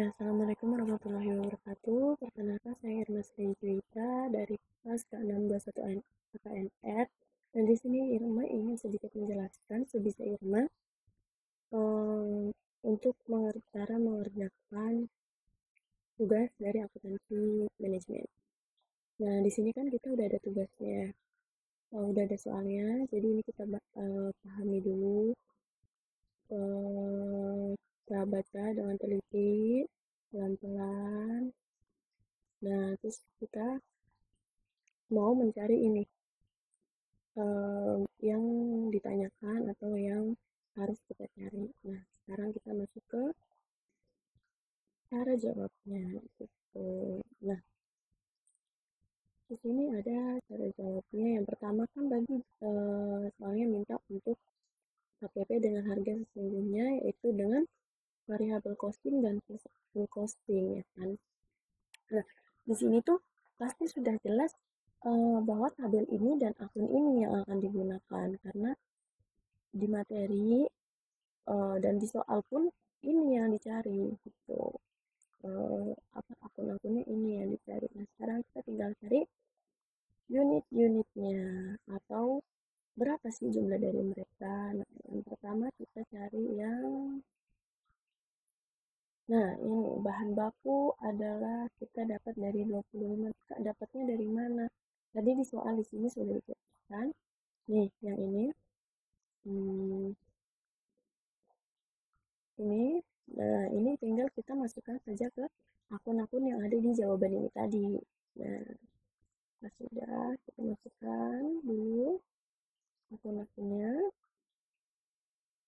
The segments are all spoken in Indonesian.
Ya, Assalamualaikum warahmatullahi wabarakatuh. Perkenalkan saya Irma Sri Juwita dari kelas ke-621 KKNR. Dan di sini Irma ingin sedikit menjelaskan sebisa Irma eh, untuk cara mengerjakan tugas dari akuntansi manajemen. Nah, di sini kan kita udah ada tugasnya, udah ada soalnya. Jadi ini kita pahami dulu, kita baca dengan teliti, pelan-pelan. Nah, terus kita mau mencari ini yang ditanyakan atau yang harus kita cari. Nah, sekarang kita masuk ke cara jawabnya gitu. Nah, di sini ada cara jawabnya. Yang pertama kan tadi soalnya minta untuk HPP dengan harga sesungguhnya, yaitu dengan variable costing dan full costing, ya kan. Nah, di sini tuh pasti sudah jelas bahwa tabel ini dan akun ini yang akan digunakan karena di materi dan di soal pun ini yang dicari gitu. Apa akun-akunnya ini yang dicari. Nah, sekarang kita tinggal cari unit-unitnya atau berapa sih jumlah dari mereka. Nah, yang pertama kita cari yang ini bahan baku adalah kita dapat dari 25. Dapatnya dari mana? Tadi di soal di sini sudah dijelaskan. Nih, yang ini. Hmm, ini nah ini tinggal kita masukkan saja ke akun-akun yang ada di jawaban ini tadi. Nah, sudah kita masukkan dulu akun-akunnya.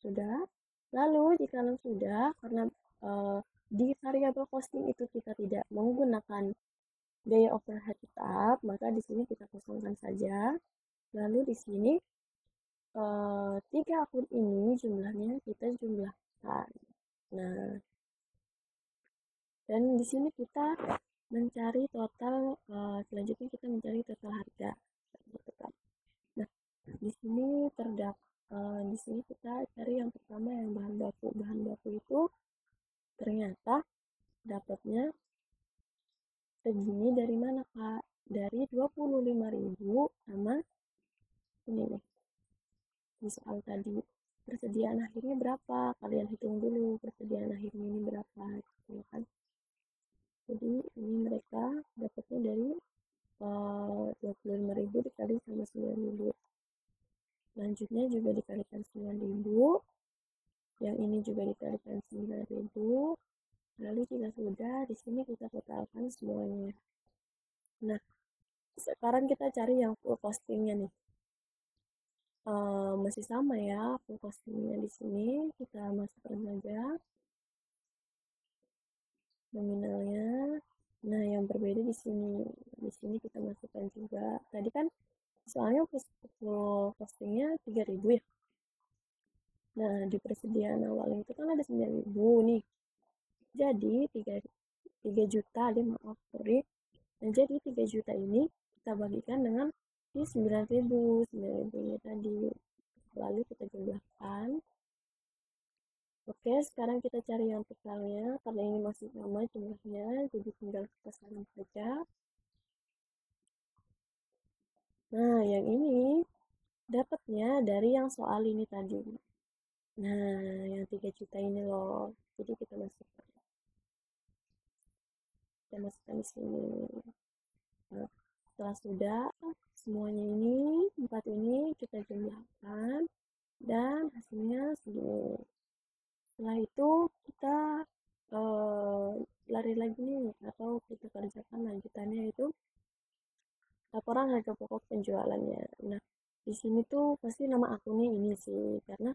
Sudah. Lalu jika sudah, karena di variabel costing itu kita tidak menggunakan biaya overhead tetap, maka di sini kita kosongkan saja. Lalu di sini tiga akun ini jumlahnya kita jumlahkan. Nah, dan di sini kita mencari total, selanjutnya kita mencari total harga. Gitu kan. Nah, di sini di sini kita cari yang pertama yang bahan baku. Bahan baku itu ternyata dapatnya segini dari mana, Kak? Dari 25.000 sama ini nih. Di soal tadi persediaan akhirnya berapa? Kalian hitung dulu persediaan akhirnya ini berapa gitu kan. Jadi ini mereka dapatnya dari 25.000 dikali sama 9.000. Selanjutnya juga dikalikan 9.000. Yang ini juga dikalikan 9.000. Lalu jika sudah, di sini kita totalkan semuanya. Nah, sekarang kita cari yang full costingnya nih. Masih sama ya, full costingnya di sini kita masukkan saja nominalnya. Nah, yang berbeda di sini. Di sini kita masukkan juga. Tadi kan soalnya full costingnya 3.000 ya. Nah, di persediaan awal itu kan ada 9.000 nih. Jadi 3 juta deh, maaf, sorry. Nah, jadi 3 juta ini kita bagikan dengan di 9.000 ini tadi. Lalu kita jumlahkan. Oke, sekarang kita cari yang totalnya. Karena ini masih sama jumlahnya, jadi tinggal kita saring saja. Nah, yang ini dapatnya dari yang soal ini tadi. Nah, yang 3 juta ini loh. Jadi kita masukkan. Kita masukkan di sini. Nah, setelah sudah, semuanya ini, 4 ini kita jumlahkan. Dan hasilnya segini. Setelah itu kita lari lagi nih, atau kita kerjakan lanjutannya itu laporan harga pokok penjualannya. Nah, di sini tuh pasti nama akunnya ini sih, karena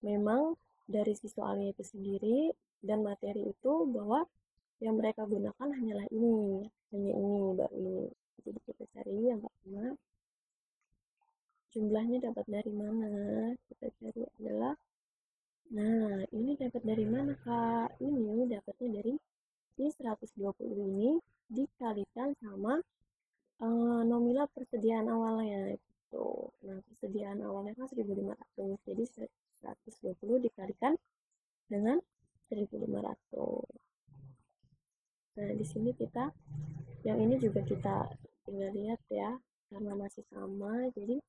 memang dari si soalnya itu sendiri dan materi itu bahwa yang mereka gunakan hanyalah ini, hanya ini, baru ini. Jadi kita cari yang pertama, jumlahnya dapat dari mana? Kita cari adalah, nah ini dapat dari mana, Kak? Ini dapatnya dari si 120 ini dikalikan sama nominal persediaan awalnya itu. Nah, persediaan awalnya kan 1.500. Jadi 120 dikalikan dengan 1.500. di sini kita yang ini juga kita tinggal lihat ya, karena masih sama, jadi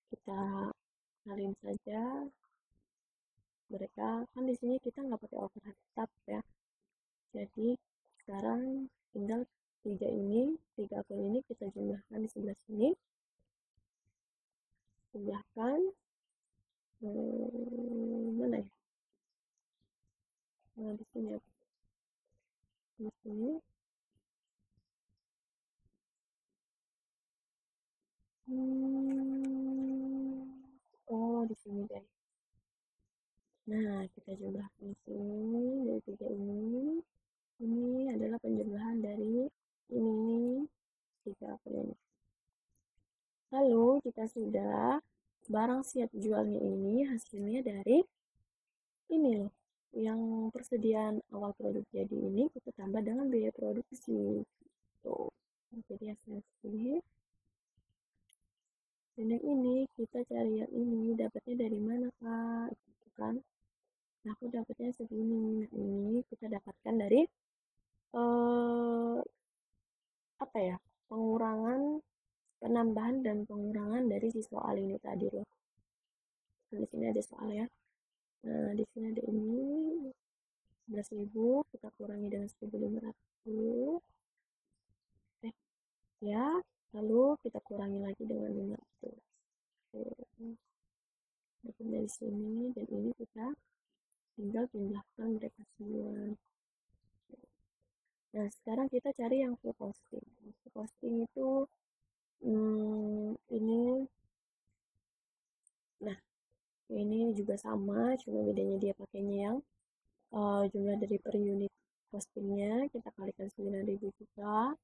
kita salin saja. Mereka kan di sini kita nggak pakai overhead tab ya, jadi sekarang tinggal tiga akun ini kita jumlahkan di sebelah sini, jumlahkan mana ya, nah di sini di sini oh di sini deh. Nah kita jumlahkan di sini dari tiga ini adalah penjumlahan dari ini tiga akun ini. Lalu kita sudah barang siap jualnya ini hasilnya dari ini loh, yang persediaan awal produk jadi ini kita tambah dengan biaya produksi tuh. Jadi hasilnya segini. Dan yang ini kita cari yang ini dapatnya dari mana kak, gitu kan. Nah aku dapatnya segini. Nah ini kita dapatkan dari eh, apa ya, pengurangan, penambahan dan pengurangan dari si soal ini tadi loh. Nah, di sini ada soal ya. Nah di sini ada ini 11.000 kita kurangi dengan 1.500 ya, lalu kita kurangi lagi dengan 500. Oke, dari sini dan ini kita tinggal jumlahkan mereka semua. Nah sekarang kita cari yang full costing. Full costing itu ini, nah ini juga sama, cuma bedanya dia pakainya yang jumlah dari per unit costingnya kita kalikan 9.000 juga.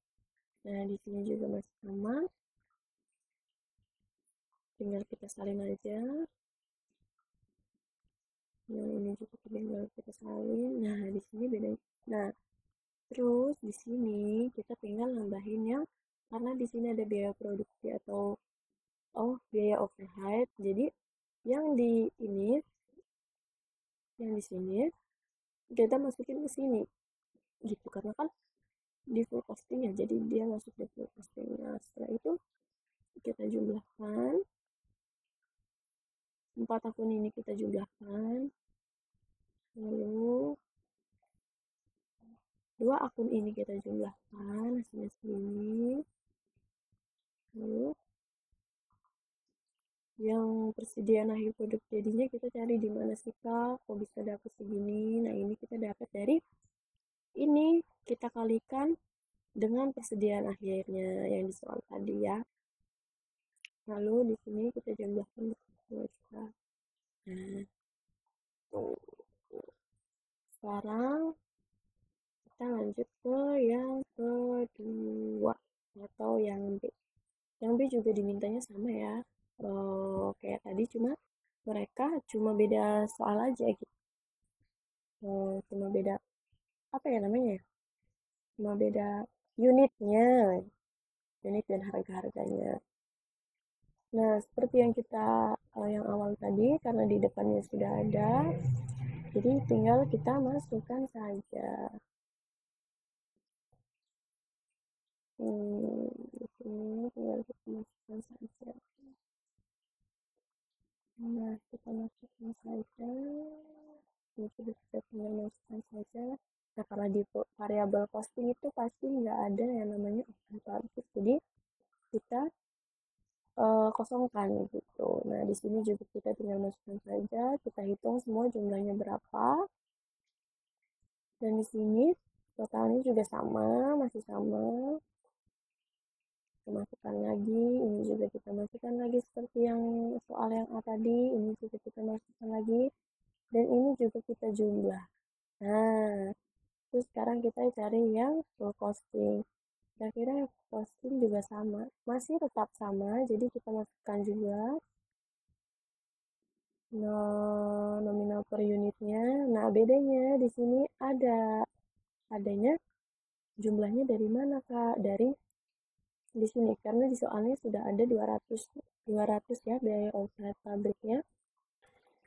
Nah di sini juga masih sama, tinggal kita salin aja. Nah ini juga tinggal kita salin. Nah di sini beda. Nah terus di sini kita tinggal nambahin yang, karena di sini ada biaya produksi atau biaya overhead. Jadi yang di ini, yang di sini kita masukin ke sini gitu, karena kan di full costing ya, jadi dia masuk di full costing. Nah setelah itu kita jumlahkan 4 akun ini, kita jumlahkan, lalu 2 akun ini kita jumlahkan hasilnya segini, lalu yang persediaan akhir produk jadinya kita cari di mana sih kak, kok bisa dapat segini. Nah ini kita dapat dari ini, kita kalikan dengan persediaan akhirnya yang di soal tadi ya. Lalu di sini kita jumlahkan semua juga. Nah tuh, sekarang kita lanjut ke yang kedua atau yang B. Yang B juga dimintanya sama ya, kayak tadi, cuma mereka cuma beda soal aja gitu. Cuma beda apa ya namanya ya, cuma beda unitnya, unit dan harga-harganya. Nah seperti yang kita yang awal tadi, karena di depannya sudah ada, jadi tinggal kita masukkan saja. Di sini tinggal kita masukkan saja. Nah kita masukkan saja, ini sudah kita tinggal masukkan saja. Nah karena di variabel costing itu pasti nggak ada yang namanya open public, jadi kita kosongkan gitu. Nah di sini juga kita tinggal masukkan saja, kita hitung semua jumlahnya berapa, dan di sini totalnya juga sama, masih sama. Kita masukkan lagi, ini juga kita masukkan lagi seperti yang soal yang A tadi, ini juga kita masukkan lagi, dan ini juga kita jumlah. Nah terus sekarang kita cari yang full costing. Kira-kira yang full costing juga sama, masih tetap sama, jadi kita masukkan juga nominal per unitnya. Nah bedanya di sini adanya jumlahnya dari mana kak, dari di sini, karena di soalnya sudah ada 200 ya biaya overhead pabriknya.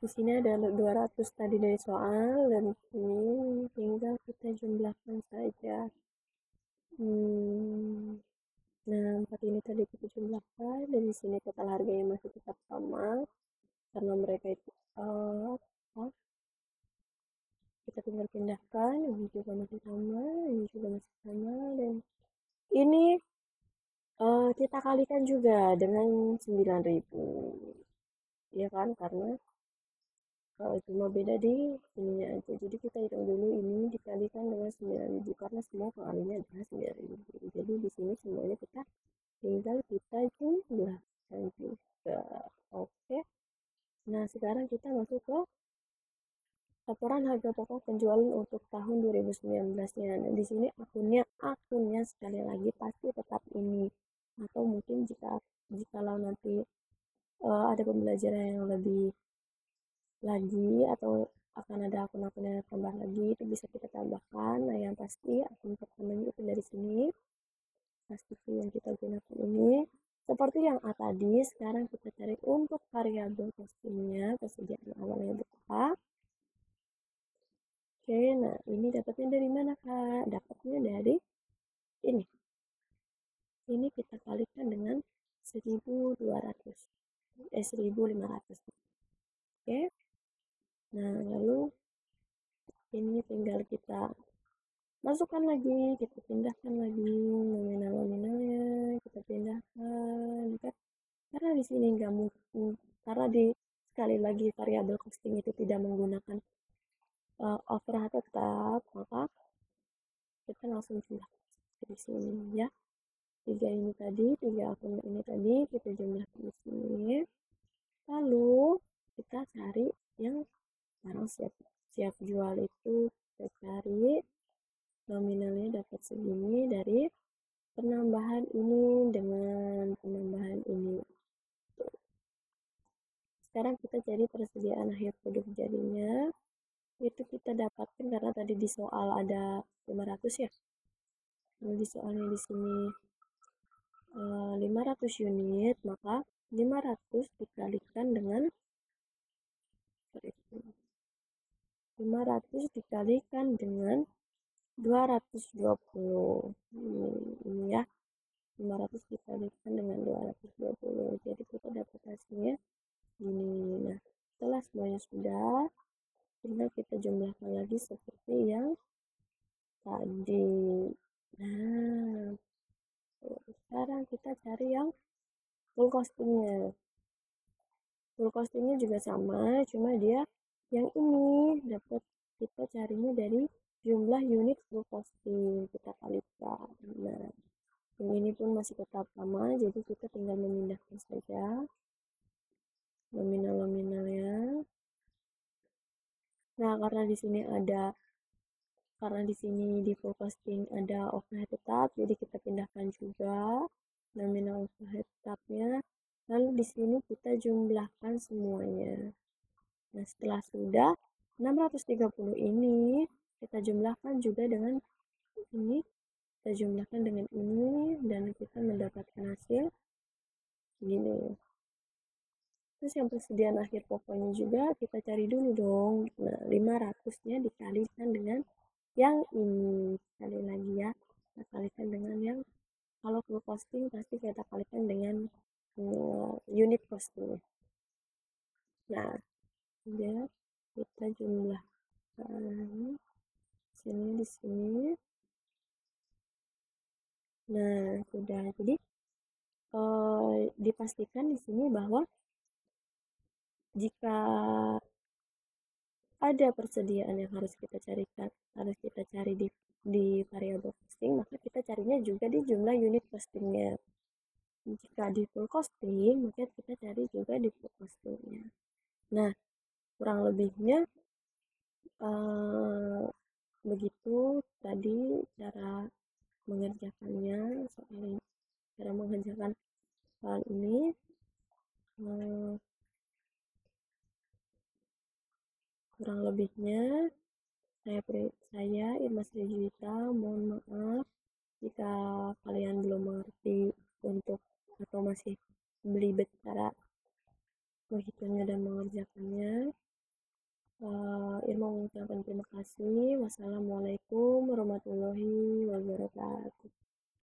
Di sini ada 200 tadi dari soal, dan ini tinggal kita jumlahkan saja. Nah, 4 ini tadi kita jumlahkan, dan di sini total harganya masih tetap sama, karena mereka itu apa? Kita tinggal pindahkan, ini juga masih sama, ini juga masih sama, dan ini kita kalikan juga dengan 9.000, ya kan? Karena cuma beda di ininya aja. Jadi kita hitung dulu ini dikalikan dengan 9.000 karena semua kalinya adalah 9.000. Jadi di sini semuanya kita tinggal kita jumlahkan juga. Oke. Nah, sekarang kita masuk ke laporan harga pokok penjualan untuk tahun 2019-nya. Nah, di sini akunnya sekali lagi pasti tetap ini. Atau mungkin jikalau nanti ada pembelajaran yang lebih lagi, atau akan ada akun-akun yang tambah lagi, itu bisa kita tambahkan. Nah, yang pasti akun pertamanya itu dari sini, pasti yang kita gunakan ini. Seperti yang A tadi, sekarang kita cari untuk variabel costingnya, persediaan awalnya berapa. Oke, nah ini dapatnya dari mana, Kak? Dapatnya dari ini. Ini kita kalikan dengan 1.200. 1.500. Oke. Nah, lalu ini tinggal kita masukkan lagi, kita pindahkan lagi nominal-nominalnya, kita pindahkan, kan? Karena di sini nggak mungkin, karena sekali lagi variabel costing itu tidak menggunakan overhead tetap, maka kita langsung jumlahkan di sini ya. Tiga akun ini tadi kita jumlahkan di sini. Lalu kita cari yang sekarang siap jual itu, kita cari nominalnya dapat segini dari penambahan ini dengan penambahan ini. Sekarang kita cari persediaan akhir produk jadinya. Itu kita dapatkan karena tadi di soal ada 500 ya. Kalau di soalnya di sini 500 unit, maka 500 dikalikan dengan 500 dikalikan dengan 220. Ini ya. 500 dikalikan dengan 220. Jadi kita dapat hasilnya ini. Nah, setelah semuanya sudah, tinggal kita jumlahkan lagi seperti yang tadi. Nah, sekarang kita cari yang full costingnya. Full costingnya juga sama, cuma dia yang ini dapat, kita carinya dari jumlah unit full costing, kita kalikan. Nah, yang ini pun masih tetap sama, jadi kita tinggal memindahkan saja nominal-nominalnya. Nah, karena di sini di full costing ada overhead tetap, jadi kita pindahkan juga nominal overhead tetapnya. Lalu di sini kita jumlahkan semuanya. Nah, setelah sudah 630 ini kita jumlahkan juga dengan ini, kita jumlahkan dengan ini, dan kita mendapatkan hasil gini. Terus yang persediaan akhir pokoknya juga kita cari dulu dong. Nah, 500-nya dikalikan dengan yang ini. Sekali lagi ya, kita kalikan dengan yang, kalau full costing pasti kita kalikan dengan unit costing. Nah, sudah kita jumlahkan sini di sini. Nah, sudah. Jadi dipastikan di sini bahwa jika ada persediaan yang harus kita cari di variabel costing, maka kita carinya juga di jumlah unit costingnya. Jika di full costing, maka kita cari juga di full costingnya. Nah, kurang lebihnya begitu tadi cara mengerjakannya, cara mengerjakan hal ini. Kurang lebihnya saya Irma Srijuwita mohon maaf jika kalian belum mengerti untuk atau masih belibet cara menghitungnya dan mengerjakannya. Irma mengucapkan terima kasih. Wassalamualaikum warahmatullahi wabarakatuh.